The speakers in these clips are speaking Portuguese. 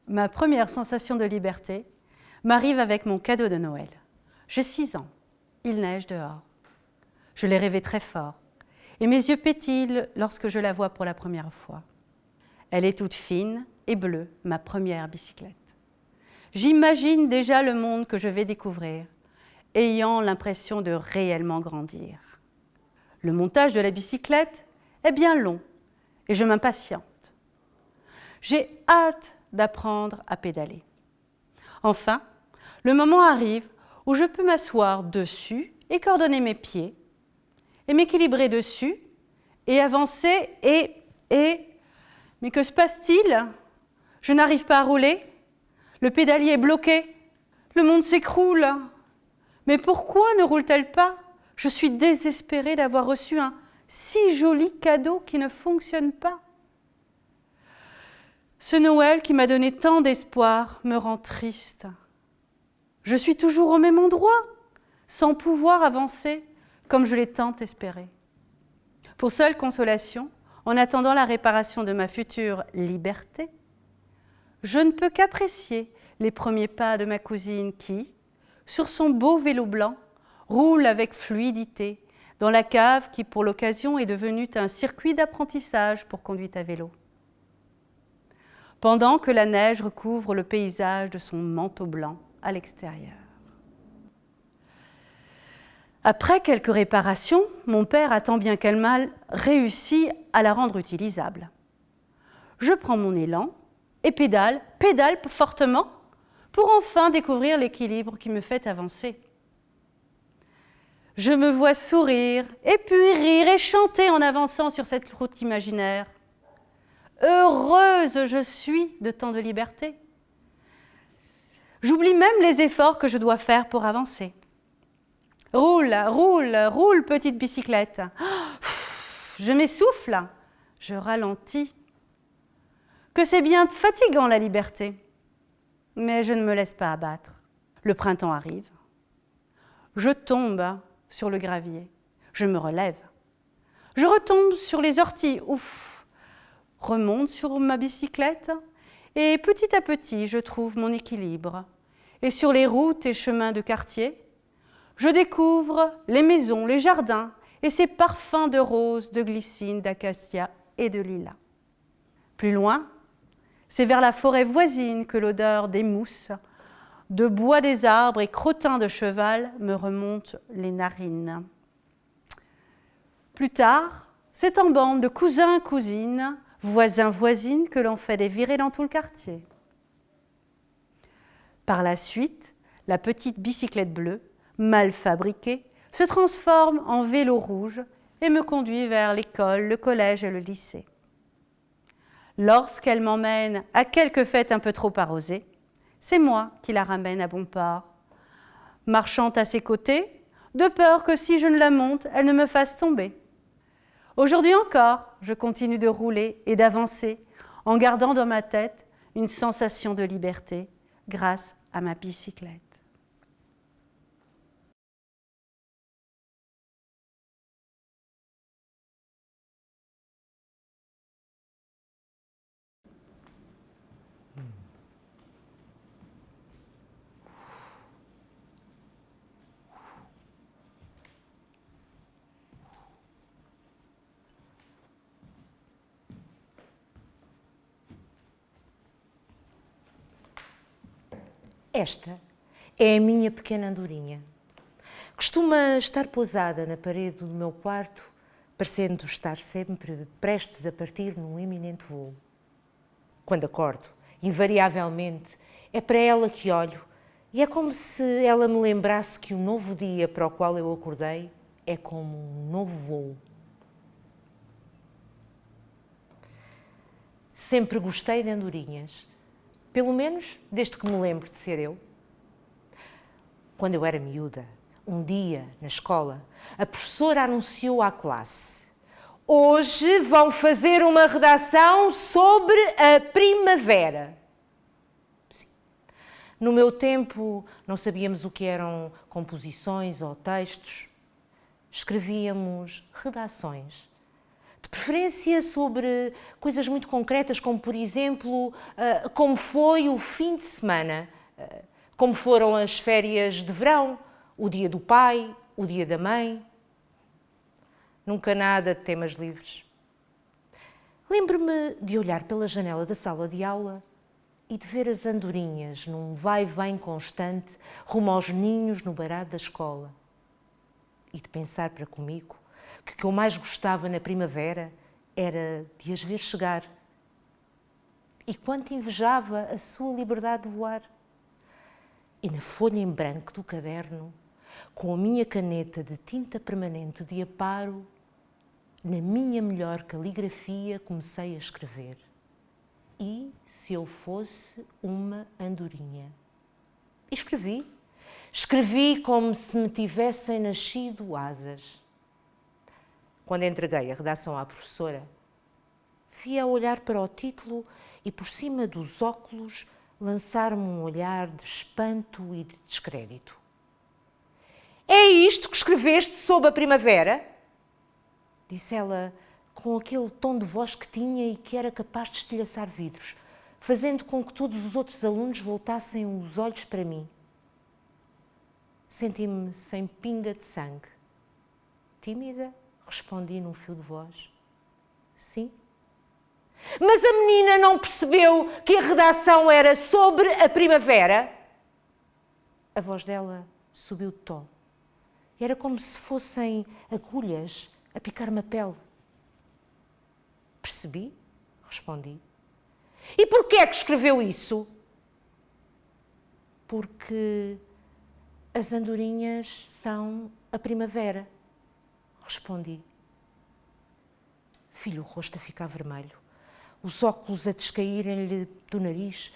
Ma première sensation de liberté m'arrive avec mon cadeau de Noël. J'ai 6 ans, il neige dehors. Je l'ai rêvé très fort et mes yeux pétillent lorsque je la vois pour la première fois. Elle est toute fine et bleue, ma première bicyclette. J'imagine déjà le monde que je vais découvrir, ayant l'impression de réellement grandir. Le montage de la bicyclette est bien long et je m'impatiente. J'ai hâte d'apprendre à pédaler. Enfin, le moment arrive où je peux m'asseoir dessus et coordonner mes pieds, et m'équilibrer dessus, et avancer, Mais que se passe-t-il? Je n'arrive pas à rouler. Le pédalier est bloqué. Le monde s'écroule. Mais pourquoi ne roule-t-elle pas? Je suis désespérée d'avoir reçu un si joli cadeau qui ne fonctionne pas. Ce Noël qui m'a donné tant d'espoir me rend triste. Je suis toujours au même endroit, sans pouvoir avancer comme je l'ai tant espéré. Pour seule consolation, en attendant la réparation de ma future liberté, je ne peux qu'apprécier les premiers pas de ma cousine qui, sur son beau vélo blanc, roule avec fluidité dans la cave qui, pour l'occasion, est devenue un circuit d'apprentissage pour conduite à vélo. Pendant que la neige recouvre le paysage de son manteau blanc à l'extérieur. Après quelques réparations, mon père a tant bien qu'elle mal réussi à la rendre utilisable. Je prends mon élan et pédale fortement pour enfin découvrir l'équilibre qui me fait avancer. Je me vois sourire et puis rire et chanter en avançant sur cette route imaginaire. Heureuse je suis de tant de liberté. J'oublie même les efforts que je dois faire pour avancer. Roule, roule, roule, petite bicyclette. Je m'essouffle, je ralentis. Que c'est bien fatigant la liberté. Mais je ne me laisse pas abattre. Le printemps arrive. Je tombe sur le gravier. Je me relève. Je retombe sur les orties. Ouf. Remonte sur ma bicyclette et petit à petit, je trouve mon équilibre. Et sur les routes et chemins de quartier, je découvre les maisons, les jardins et ces parfums de roses, de glycine, d'acacia et de lilas. Plus loin, c'est vers la forêt voisine que l'odeur des mousses, de bois des arbres et crottin de cheval me remonte les narines. Plus tard, c'est en bande de cousins, cousines, voisins, voisines que l'on fait des virées dans tout le quartier. Par la suite, la petite bicyclette bleue, mal fabriquée, se transforme en vélo rouge et me conduit vers l'école, le collège et le lycée. Lorsqu'elle m'emmène à quelques fêtes un peu trop arrosées, c'est moi qui la ramène à bon port, marchant à ses côtés, de peur que si je ne la monte, elle ne me fasse tomber. Aujourd'hui encore, je continue de rouler et d'avancer en gardant dans ma tête une sensation de liberté grâce à ma bicyclette. Esta é a minha pequena andorinha. Costuma estar pousada na parede do meu quarto, parecendo estar sempre prestes a partir num iminente voo. Quando acordo, invariavelmente, é para ela que olho e é como se ela me lembrasse que o novo dia para o qual eu acordei é como um novo voo. Sempre gostei de andorinhas, pelo menos desde que me lembro de ser eu. Quando eu era miúda, um dia, na escola, a professora anunciou à classe: hoje vão fazer uma redação sobre a primavera. Sim. No meu tempo, não sabíamos o que eram composições ou textos. Escrevíamos redações. De preferência sobre coisas muito concretas, como, por exemplo, como foi o fim de semana, como foram as férias de verão, o dia do pai, o dia da mãe. Nunca nada de temas livres. Lembro-me de olhar pela janela da sala de aula e de ver as andorinhas num vai-vem constante rumo aos ninhos no barado da escola. E de pensar para comigo que o que eu mais gostava na primavera era de as ver chegar. E quanto invejava a sua liberdade de voar. E na folha em branco do caderno, com a minha caneta de tinta permanente de aparo, na minha melhor caligrafia comecei a escrever. E se eu fosse uma andorinha? E escrevi. Escrevi como se me tivessem nascido asas. Quando entreguei a redação à professora, vi-a olhar para o título e, por cima dos óculos, lançar-me um olhar de espanto e de descrédito. É isto que escreveste sobre a primavera? Disse ela com aquele tom de voz que tinha e que era capaz de estilhaçar vidros, fazendo com que todos os outros alunos voltassem os olhos para mim. Senti-me sem pinga de sangue. Tímida, respondi num fio de voz. Sim. Mas a menina não percebeu que a redação era sobre a primavera? A voz dela subiu de tom. Era como se fossem agulhas a picar-me a pele. Percebi, respondi. E porquê é que escreveu isso? Porque as andorinhas são a primavera, respondi. Vi-lhe o rosto a ficar vermelho, os óculos a descaírem-lhe do nariz,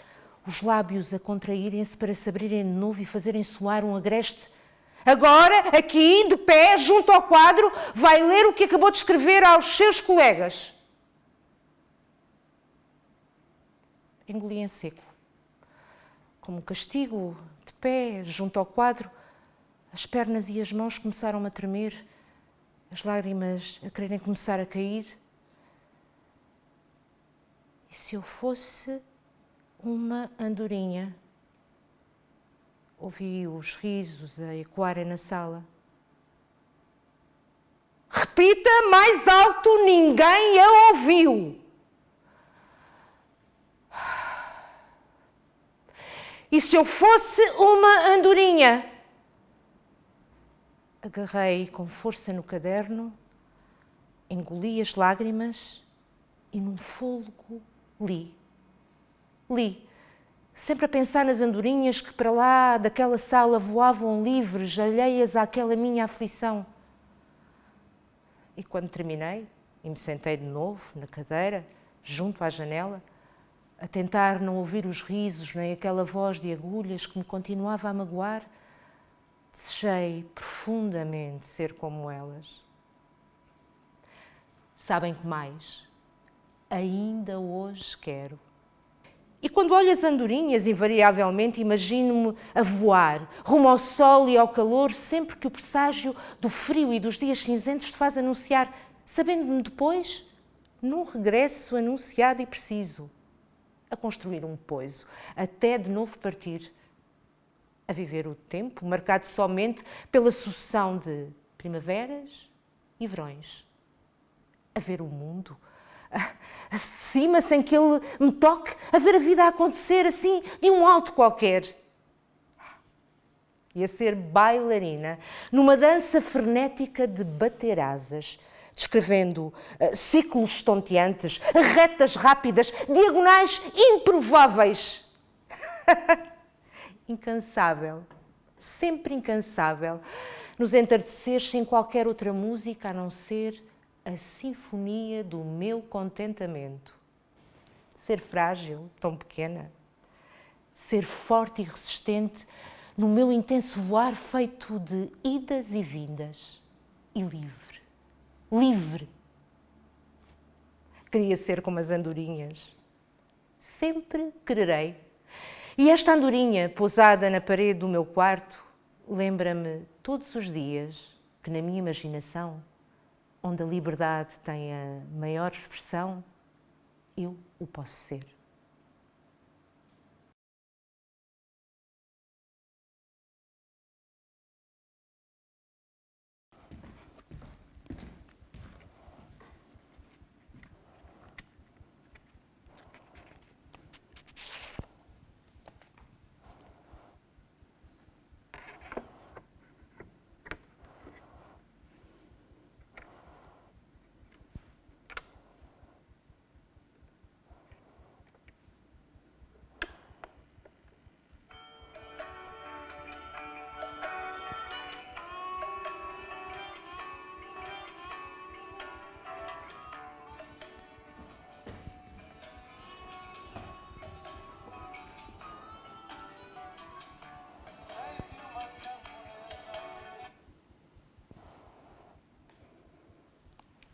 os lábios a contraírem-se para se abrirem de novo e fazerem soar um agreste. Agora, aqui, de pé, junto ao quadro, vai ler o que acabou de escrever aos seus colegas. Engoli em seco. Como castigo, de pé, junto ao quadro, as pernas e as mãos começaram a tremer, as lágrimas a quererem começar a cair. E se eu fosse uma andorinha? Ouvi os risos a ecoarem na sala. Repita mais alto, ninguém a ouviu. E se eu fosse uma andorinha? Agarrei com força no caderno, engoli as lágrimas e num fôlego li. Li. Sempre a pensar nas andorinhas que para lá daquela sala voavam livres, alheias àquela minha aflição. E quando terminei e me sentei de novo na cadeira, junto à janela, a tentar não ouvir os risos nem aquela voz de agulhas que me continuava a magoar, desejei profundamente ser como elas. Sabem que mais? Ainda hoje quero. E quando olho as andorinhas, invariavelmente imagino-me a voar, rumo ao sol e ao calor, sempre que o presságio do frio e dos dias cinzentos se faz anunciar, sabendo-me depois, num regresso anunciado e preciso, a construir um poiso, até de novo partir, a viver o tempo, marcado somente pela sucessão de primaveras e verões, a ver o mundo, acima, sem que ele me toque, a ver a vida a acontecer assim, de um alto qualquer. E a ser bailarina, numa dança frenética de bater asas, descrevendo ciclos estonteantes, retas rápidas, diagonais improváveis. Incansável, sempre incansável, nos entardeceres sem qualquer outra música a não ser a sinfonia do meu contentamento. Ser frágil, tão pequena. Ser forte e resistente no meu intenso voar feito de idas e vindas. E livre. Livre. Queria ser como as andorinhas. Sempre quererei. E esta andorinha, pousada na parede do meu quarto, lembra-me todos os dias que na minha imaginação onde a liberdade tem a maior expressão, eu o posso ser.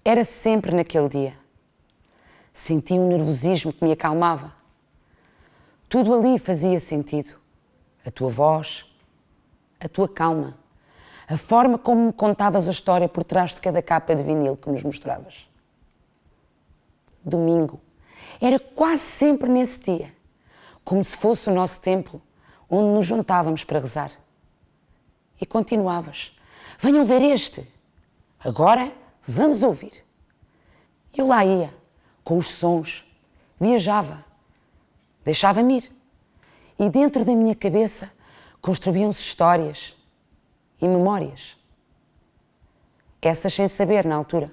Era sempre naquele dia. Sentia um nervosismo que me acalmava. Tudo ali fazia sentido. A tua voz, a tua calma, a forma como me contavas a história por trás de cada capa de vinil que nos mostravas. Domingo. Era quase sempre nesse dia, como se fosse o nosso templo, onde nos juntávamos para rezar. E continuavas. Venham ver este. Agora vamos ouvir. Eu lá ia, com os sons, viajava, deixava-me ir. E dentro da minha cabeça construíam-se histórias e memórias. Essas sem saber na altura.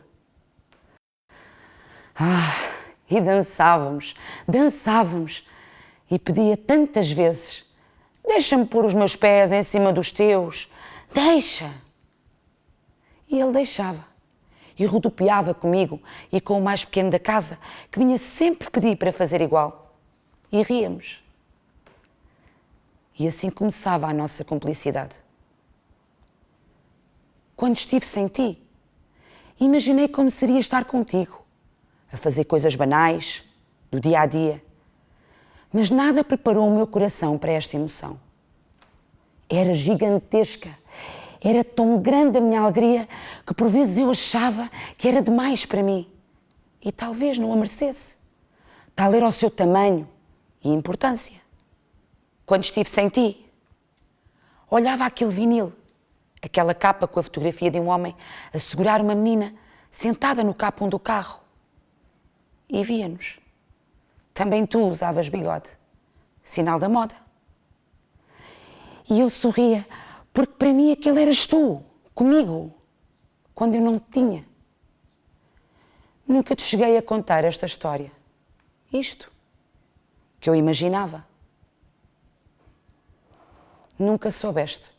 E dançávamos. E pedia tantas vezes, deixa-me pôr os meus pés em cima dos teus, deixa. E ele deixava. E rodopiava comigo e com o mais pequeno da casa, que vinha sempre pedir para fazer igual. E ríamos. E assim começava a nossa cumplicidade. Quando estive sem ti, imaginei como seria estar contigo, a fazer coisas banais, do dia a dia. Mas nada preparou o meu coração para esta emoção. Era gigantesca. Era tão grande a minha alegria que por vezes eu achava que era demais para mim. E talvez não a merecesse. Tal era o seu tamanho e importância. Quando estive sem ti, olhava aquele vinil, aquela capa com a fotografia de um homem a segurar uma menina sentada no capô do carro. E via-nos. Também tu usavas bigode, sinal da moda. E eu sorria, porque para mim aquele eras tu, comigo, quando eu não te tinha. Nunca te cheguei a contar esta história. Isto, que eu imaginava. Nunca soubeste.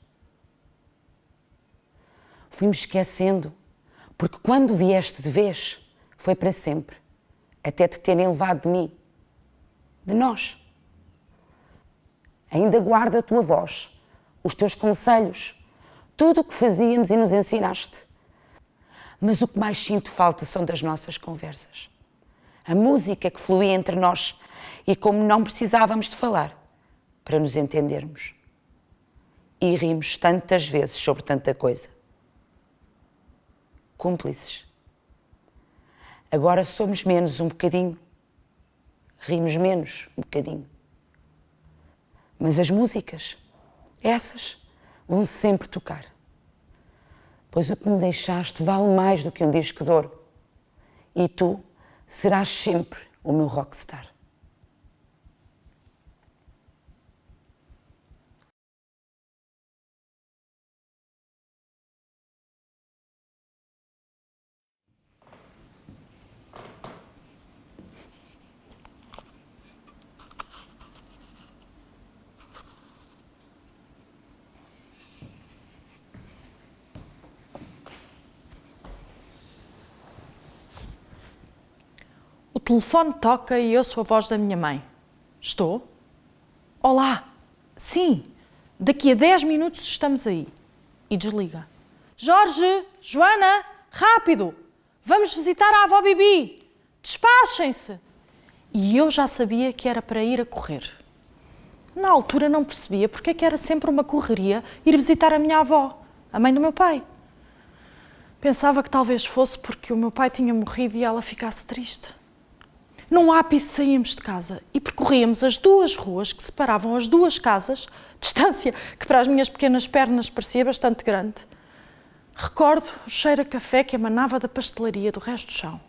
Fui-me esquecendo, porque quando vieste de vez, foi para sempre, até te terem levado de mim, de nós. Ainda guardo a tua voz, os teus conselhos, tudo o que fazíamos e nos ensinaste. Mas o que mais sinto falta são das nossas conversas. A música que fluía entre nós e como não precisávamos de falar para nos entendermos. E rimos tantas vezes sobre tanta coisa. Cúmplices. Agora somos menos um bocadinho. Rimos menos um bocadinho. Mas as músicas, essas, vão sempre tocar. Pois o que me deixaste vale mais do que um disco de ouro. E tu serás sempre o meu rockstar. O telefone toca e ouço a voz da minha mãe. Estou? Olá! Sim! Daqui a 10 minutos estamos aí. E desliga. Jorge! Joana! Rápido! Vamos visitar a avó Bibi! Despachem-se! E eu já sabia que era para ir a correr. Na altura não percebia porque é que era sempre uma correria ir visitar a minha avó, a mãe do meu pai. Pensava que talvez fosse porque o meu pai tinha morrido e ela ficasse triste. Num ápice saímos de casa e percorríamos as 2 ruas que separavam as 2 casas, distância que para as minhas pequenas pernas parecia bastante grande. Recordo o cheiro a café que emanava da pastelaria do resto do chão.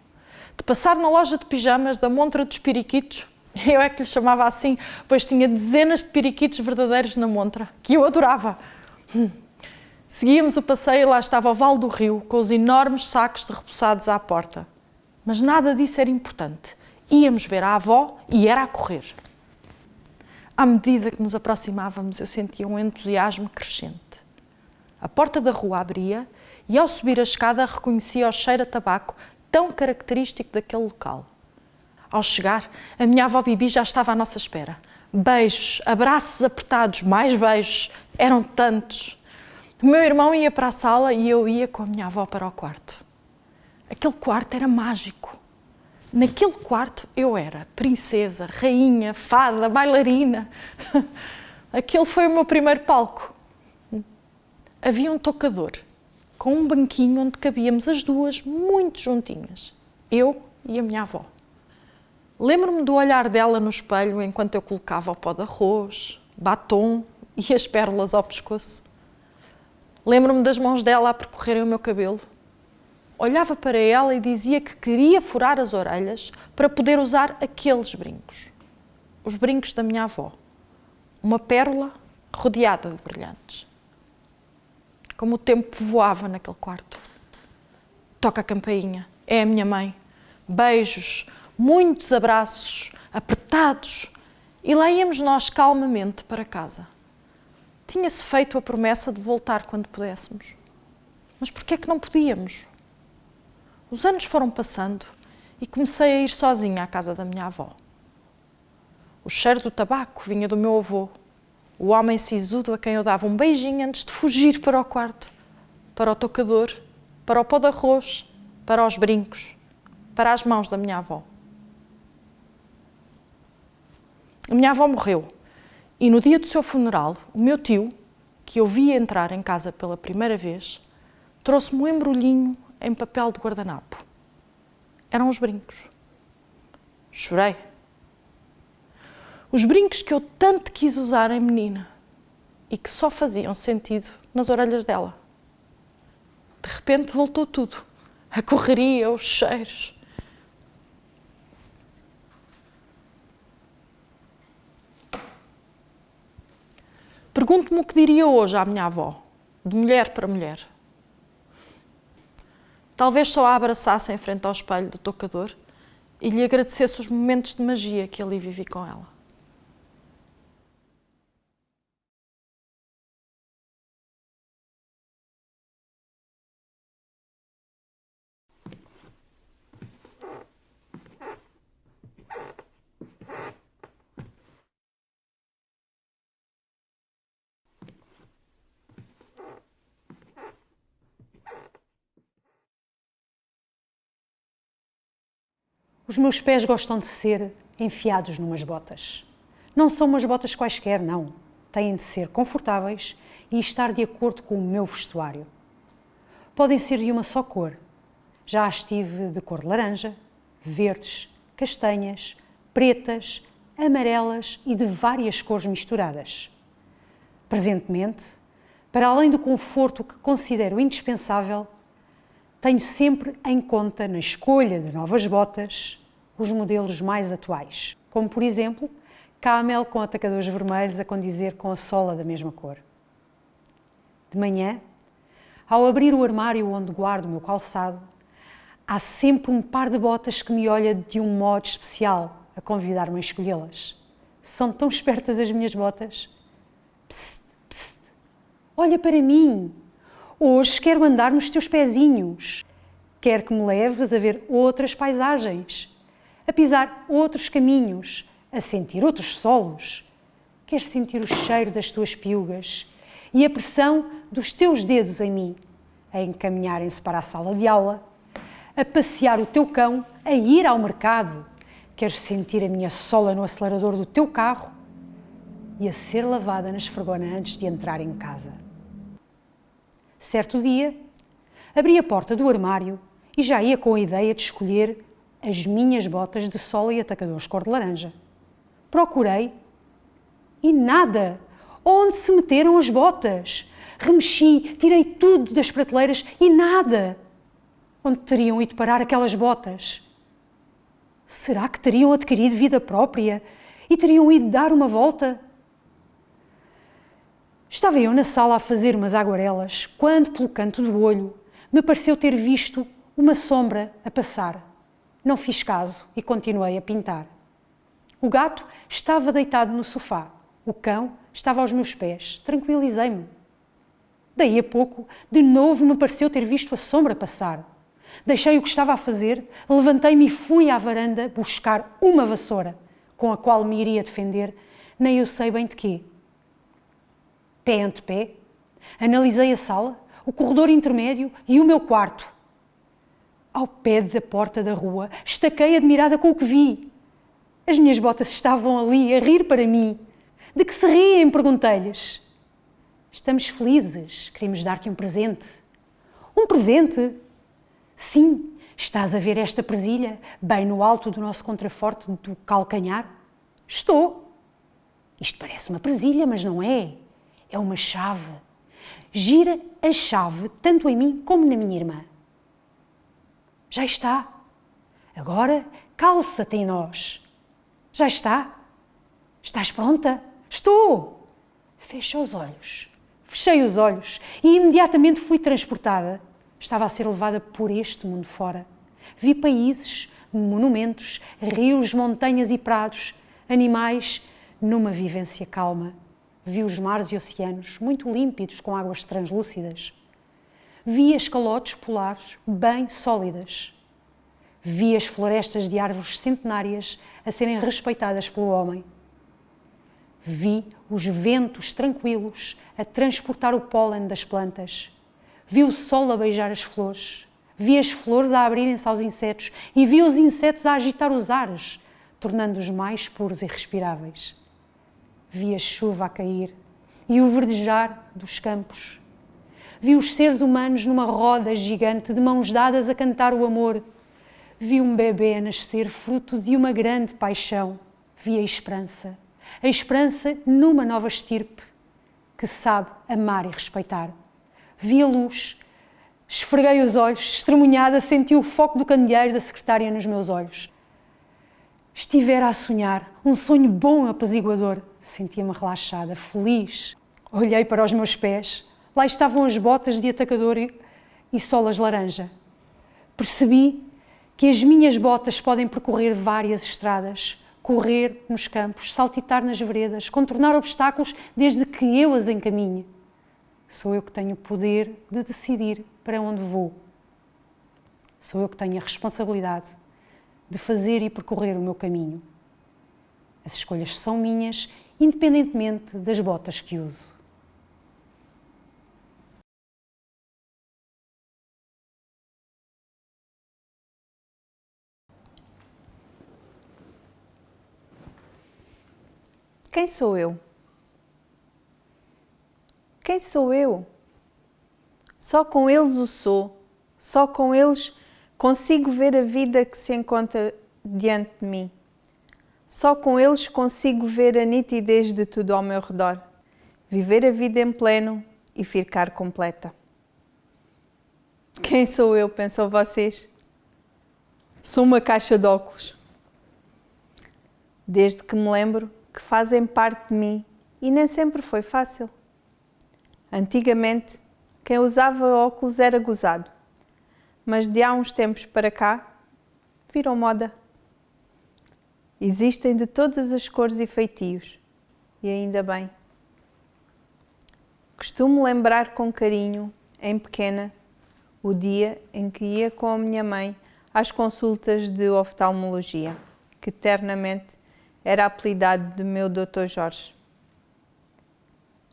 De passar na loja de pijamas da montra dos periquitos, eu é que lhe chamava assim, pois tinha dezenas de periquitos verdadeiros na montra, que eu adorava. Seguíamos o passeio e lá estava o Vale do Rio, com os enormes sacos de repousados à porta. Mas nada disso era importante. Íamos ver a avó e era a correr. À medida que nos aproximávamos, eu sentia um entusiasmo crescente. A porta da rua abria e, ao subir a escada, reconhecia o cheiro a tabaco tão característico daquele local. Ao chegar, a minha avó Bibi já estava à nossa espera. Beijos, abraços apertados, mais beijos, eram tantos. O meu irmão ia para a sala e eu ia com a minha avó para o quarto. Aquele quarto era mágico. Naquele quarto eu era princesa, rainha, fada, bailarina. Aquele foi o meu primeiro palco. Havia um tocador, com um banquinho onde cabíamos as 2 muito juntinhas, eu e a minha avó. Lembro-me do olhar dela no espelho enquanto eu colocava o pó de arroz, batom e as pérolas ao pescoço. Lembro-me das mãos dela a percorrerem o meu cabelo. Olhava para ela e dizia que queria furar as orelhas para poder usar aqueles brincos. Os brincos da minha avó. Uma pérola rodeada de brilhantes. Como o tempo voava naquele quarto. Toca a campainha. É a minha mãe. Beijos, muitos abraços, apertados. E lá íamos nós calmamente para casa. Tinha-se feito a promessa de voltar quando pudéssemos. Mas por que é que não podíamos? Os anos foram passando e comecei a ir sozinha à casa da minha avó. O cheiro do tabaco vinha do meu avô, o homem sisudo a quem eu dava um beijinho antes de fugir para o quarto, para o tocador, para o pó de arroz, para os brincos, para as mãos da minha avó. A minha avó morreu e no dia do seu funeral, o meu tio, que eu via entrar em casa pela primeira vez, trouxe-me um embrulhinho em papel de guardanapo. Eram os brincos. Chorei. Os brincos que eu tanto quis usar em menina e que só faziam sentido nas orelhas dela. De repente voltou tudo. A correria, os cheiros. Pergunto-me o que diria hoje à minha avó, de mulher para mulher. Talvez só a abraçasse em frente ao espelho do tocador e lhe agradecesse os momentos de magia que ali vivi com ela. Os meus pés gostam de ser enfiados numas botas. Não são umas botas quaisquer, não. Têm de ser confortáveis e estar de acordo com o meu vestuário. Podem ser de uma só cor. Já as tive de cor laranja, verdes, castanhas, pretas, amarelas e de várias cores misturadas. Presentemente, para além do conforto que considero indispensável, tenho sempre em conta na escolha de novas botas os modelos mais atuais, como por exemplo, camel com atacadores vermelhos a condizer com a sola da mesma cor. De manhã, ao abrir o armário onde guardo o meu calçado, há sempre um par de botas que me olha de um modo especial a convidar-me a escolhê-las. São tão espertas as minhas botas. Psst, psst, olha para mim! Hoje quero andar nos teus pezinhos. Quero que me leves a ver outras paisagens, a pisar outros caminhos, a sentir outros solos. Quero sentir o cheiro das tuas piugas e a pressão dos teus dedos em mim, a encaminharem-se para a sala de aula, a passear o teu cão, a ir ao mercado. Quero sentir a minha sola no acelerador do teu carro e a ser lavada na esfregona antes de entrar em casa. Certo dia, abri a porta do armário e já ia com a ideia de escolher as minhas botas de sola e atacadores cor de laranja. Procurei e nada. Onde se meteram as botas? Remexi, tirei tudo das prateleiras e nada. Onde teriam ido parar aquelas botas? Será que teriam adquirido vida própria e teriam ido dar uma volta? Estava eu na sala a fazer umas aguarelas quando, pelo canto do olho, me pareceu ter visto uma sombra a passar. Não fiz caso e continuei a pintar. O gato estava deitado no sofá. O cão estava aos meus pés. Tranquilizei-me. Daí a pouco, de novo me pareceu ter visto a sombra passar. Deixei o que estava a fazer, levantei-me e fui à varanda buscar uma vassoura, com a qual me iria defender, nem eu sei bem de quê. Pé ante pé, analisei a sala, o corredor intermédio e o meu quarto. Ao pé da porta da rua, estaquei admirada com o que vi. As minhas botas estavam ali a rir para mim. De que se riem? Perguntei-lhes. Estamos felizes, queremos dar-te um presente. Um presente? Sim, estás a ver esta presilha, bem no alto do nosso contraforte do calcanhar? Estou. Isto parece uma presilha, mas não é. É uma chave. Gira a chave tanto em mim como na minha irmã. Já está. Agora calça-te em nós. Já está? Estás pronta? Estou. Fecha os olhos. Fechei os olhos e imediatamente fui transportada. Estava a ser levada por este mundo fora. Vi países, monumentos, rios, montanhas e prados, animais, numa vivência calma. Vi os mares e oceanos, muito límpidos, com águas translúcidas. Vi as calotes polares, bem sólidas. Vi as florestas de árvores centenárias a serem respeitadas pelo homem. Vi os ventos tranquilos a transportar o pólen das plantas. Vi o sol a beijar as flores. Vi as flores a abrirem-se aos insetos e vi os insetos a agitar os ares, tornando-os mais puros e respiráveis. Vi a chuva a cair e o verdejar dos campos. Vi os seres humanos numa roda gigante de mãos dadas a cantar o amor. Vi um bebê a nascer fruto de uma grande paixão. Vi a esperança numa nova estirpe que sabe amar e respeitar. Vi a luz, esfreguei os olhos, estremunhada, senti o foco do candeeiro da secretária nos meus olhos. Estivera a sonhar, um sonho bom e apaziguador. Sentia-me relaxada, feliz. Olhei para os meus pés. Lá estavam as botas de atacador e solas laranja. Percebi que as minhas botas podem percorrer várias estradas, correr nos campos, saltitar nas veredas, contornar obstáculos desde que eu as encaminhe. Sou eu que tenho o poder de decidir para onde vou. Sou eu que tenho a responsabilidade de fazer e percorrer o meu caminho. As escolhas são minhas, independentemente das botas que uso. Quem sou eu? Quem sou eu? Só com eles o sou, só com eles consigo ver a vida que se encontra diante de mim. Só com eles consigo ver a nitidez de tudo ao meu redor, viver a vida em pleno e ficar completa. Quem sou eu, pensam vocês? Sou uma caixa de óculos. Desde que me lembro que fazem parte de mim e nem sempre foi fácil. Antigamente, quem usava óculos era gozado, mas de há uns tempos para cá, virou moda. Existem de todas as cores e feitios, e ainda bem. Costumo lembrar com carinho, em pequena, o dia em que ia com a minha mãe às consultas de oftalmologia, que eternamente era apelidado de meu Dr. Jorge.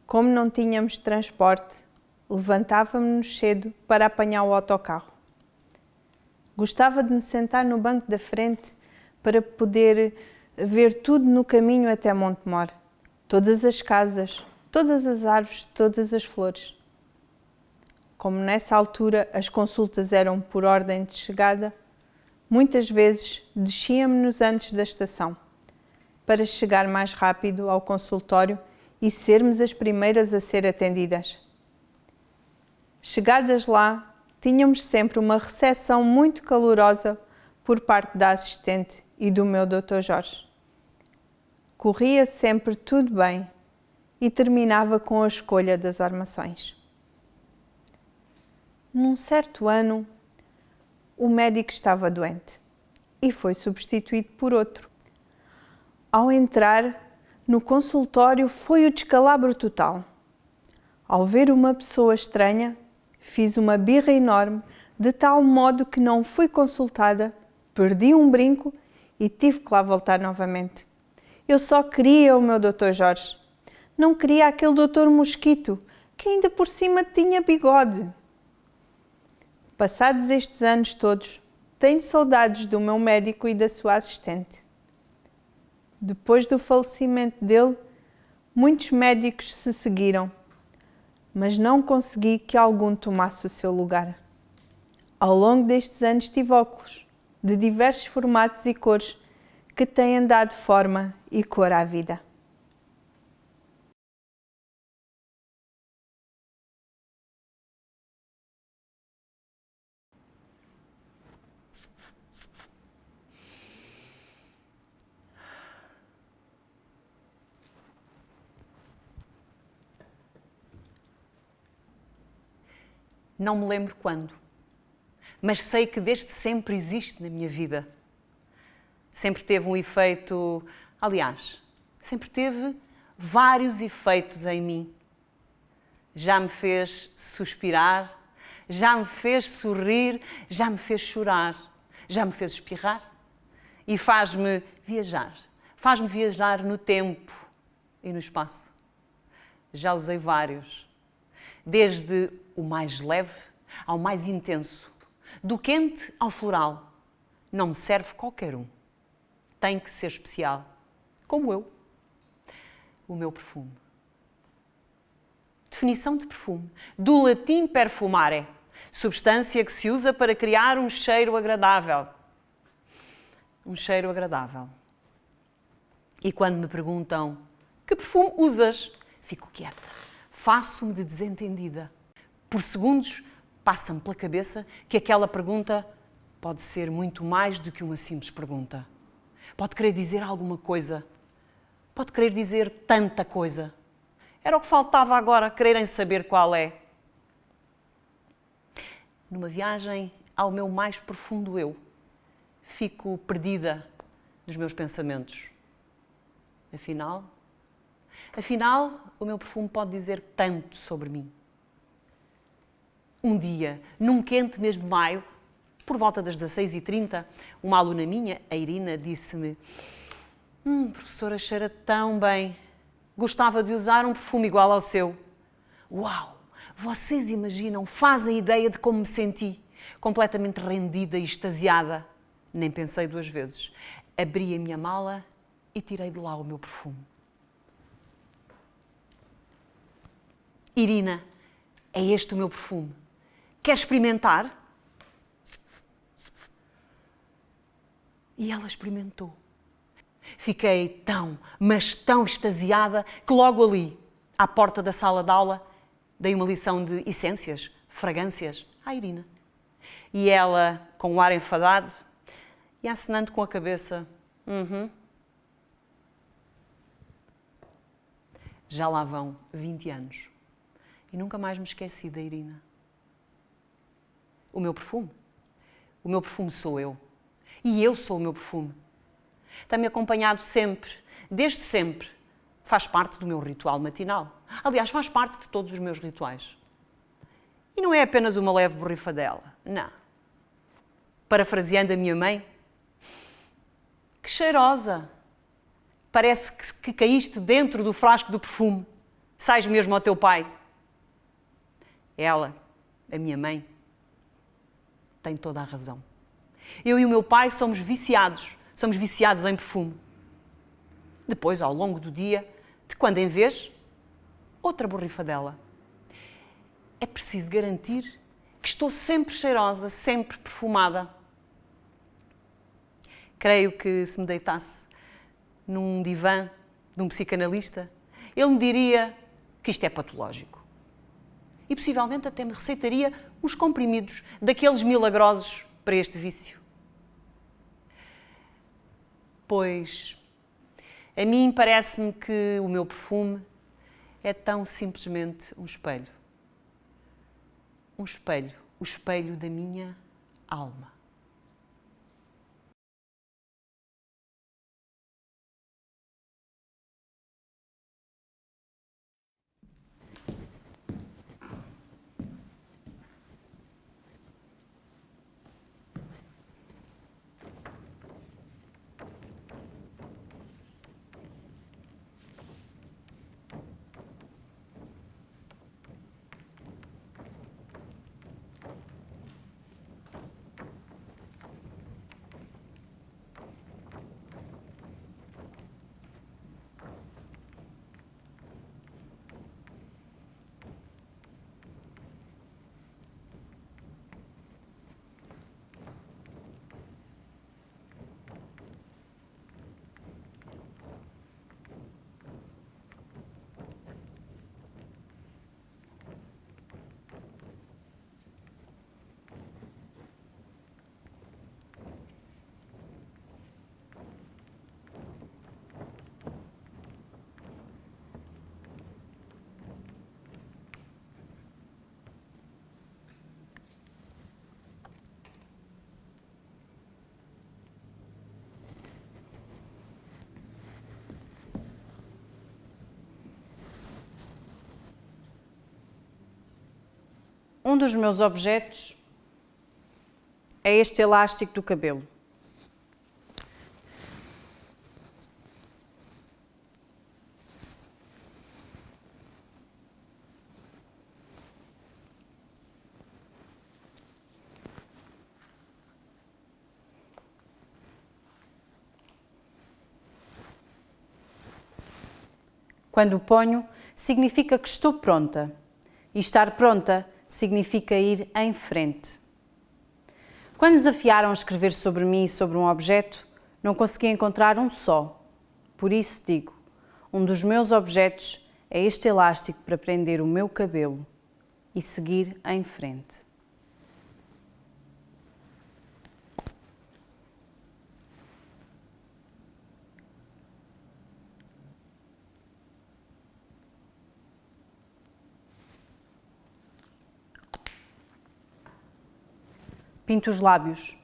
Como não tínhamos transporte, levantávamos-nos cedo para apanhar o autocarro. Gostava de me sentar no banco da frente para poder ver tudo no caminho até Montemor, todas as casas, todas as árvores, todas as flores. como nessa altura as consultas eram por ordem de chegada, muitas vezes descíamos-nos antes da estação, para chegar mais rápido ao consultório e sermos as primeiras a ser atendidas. Chegadas lá, tínhamos sempre uma recepção muito calorosa por parte da assistente e do meu Dr. Jorge. Corria sempre tudo bem e terminava com a escolha das armações. Num certo ano, o médico estava doente e foi substituído por outro. Ao entrar no consultório foi o descalabro total. Ao ver uma pessoa estranha, fiz uma birra enorme, de tal modo que não fui consultada, perdi um brinco e tive que lá voltar novamente. Eu só queria o meu Dr. Jorge. Não queria aquele Dr. Mosquito, que ainda por cima tinha bigode. Passados estes anos todos, tenho saudades do meu médico e da sua assistente. Depois do falecimento dele, muitos médicos se seguiram, mas não consegui que algum tomasse o seu lugar. Ao longo destes anos tive óculos, de diversos formatos e cores, que têm dado forma e cor à vida. Não me lembro quando, mas sei que desde sempre existe na minha vida. Sempre teve um efeito, aliás, sempre teve vários efeitos em mim. Já me fez suspirar, já me fez sorrir, já me fez chorar, já me fez espirrar e faz-me viajar no tempo e no espaço. Já usei vários, desde o mais leve ao mais intenso, do quente ao floral. Não me serve qualquer um. Tem que ser especial, como eu. O meu perfume. Definição de perfume. Do latim perfumare, substância que se usa para criar um cheiro agradável. Um cheiro agradável. E quando me perguntam que perfume usas, fico quieta. Faço-me de desentendida. Por segundos, passa-me pela cabeça que aquela pergunta pode ser muito mais do que uma simples pergunta. Pode querer dizer alguma coisa. Pode querer dizer tanta coisa. Era o que faltava agora, quererem saber qual é. Numa viagem ao meu mais profundo eu, fico perdida nos meus pensamentos. Afinal, o meu perfume pode dizer tanto sobre mim. Um dia, num quente mês de maio, por volta das 16h30, uma aluna minha, a Irina, disse-me: professora, cheira tão bem. Gostava de usar um perfume igual ao seu. Uau! Vocês imaginam, fazem ideia de como me senti? Completamente rendida e extasiada. Nem pensei duas vezes. Abri a minha mala e tirei de lá o meu perfume. Irina, é este o meu perfume. Quer experimentar? E ela experimentou. Fiquei tão, mas tão extasiada que logo ali, à porta da sala de aula, dei uma lição de essências, fragrâncias à Irina. E ela, com um ar enfadado e acenando com a cabeça, Já lá vão 20 anos e nunca mais me esqueci da Irina. O meu perfume sou eu. E eu sou o meu perfume. Tem-me acompanhado sempre, desde sempre. Faz parte do meu ritual matinal. Aliás, faz parte de todos os meus rituais. E não é apenas uma leve borrifadela, não. Parafraseando a minha mãe, que cheirosa! Parece que caíste dentro do frasco do perfume. Sais mesmo ao teu pai. Ela, a minha mãe, tem toda a razão. Eu e o meu pai somos viciados em perfume. Depois, ao longo do dia, de quando em vez, outra borrifadela. é preciso garantir que estou sempre cheirosa, sempre perfumada. Creio que se me deitasse num divã de um psicanalista, ele me diria que isto é patológico. E possivelmente até me receitaria os comprimidos daqueles milagrosos para este vício. Pois, a mim parece-me que o meu perfume é tão simplesmente um espelho. Um espelho, o espelho da minha alma. Um dos meus objetos é este elástico do cabelo. Quando o ponho, significa que estou pronta. E estar pronta significa ir em frente. Quando me desafiaram a escrever sobre mim e sobre um objeto, não consegui encontrar um só. Por isso digo, um dos meus objetos é este elástico para prender o meu cabelo e seguir em frente. Pinto os lábios.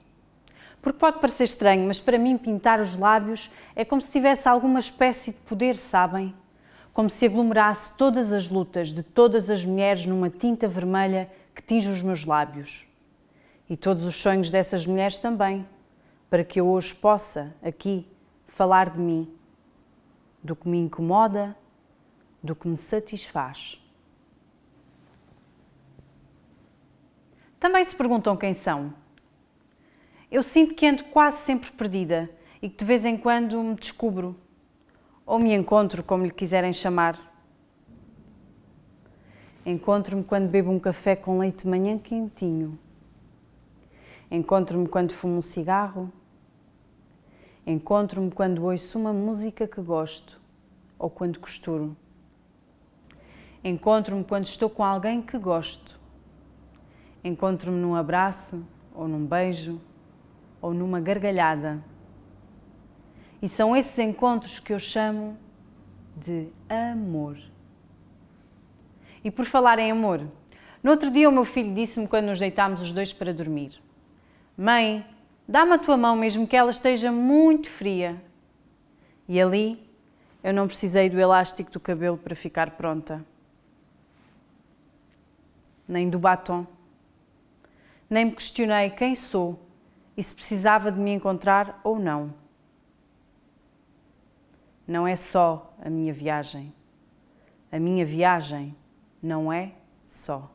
Porque pode parecer estranho, mas para mim pintar os lábios é como se tivesse alguma espécie de poder, sabem? Como se aglomerasse todas as lutas de todas as mulheres numa tinta vermelha que tinge os meus lábios. E todos os sonhos dessas mulheres também, para que eu hoje possa, aqui, falar de mim, do que me incomoda, do que me satisfaz. Também se perguntam quem são. Eu sinto que ando quase sempre perdida e que de vez em quando me descubro, ou me encontro, como lhe quiserem chamar. Encontro-me quando bebo um café com leite de manhã quentinho. Encontro-me quando fumo um cigarro. Encontro-me quando ouço uma música que gosto, ou quando costuro. Encontro-me quando estou com alguém que gosto. Encontro-me num abraço, ou num beijo, ou numa gargalhada. E são esses encontros que eu chamo de amor. E por falar em amor, no outro dia o meu filho disse-me quando nos deitámos os dois para dormir: Mãe, dá-me a tua mão mesmo que ela esteja muito fria. E ali eu não precisei do elástico do cabelo para ficar pronta. Nem do batom. Nem me questionei quem sou e se precisava de me encontrar ou não. Não é só a minha viagem. A minha viagem não é só.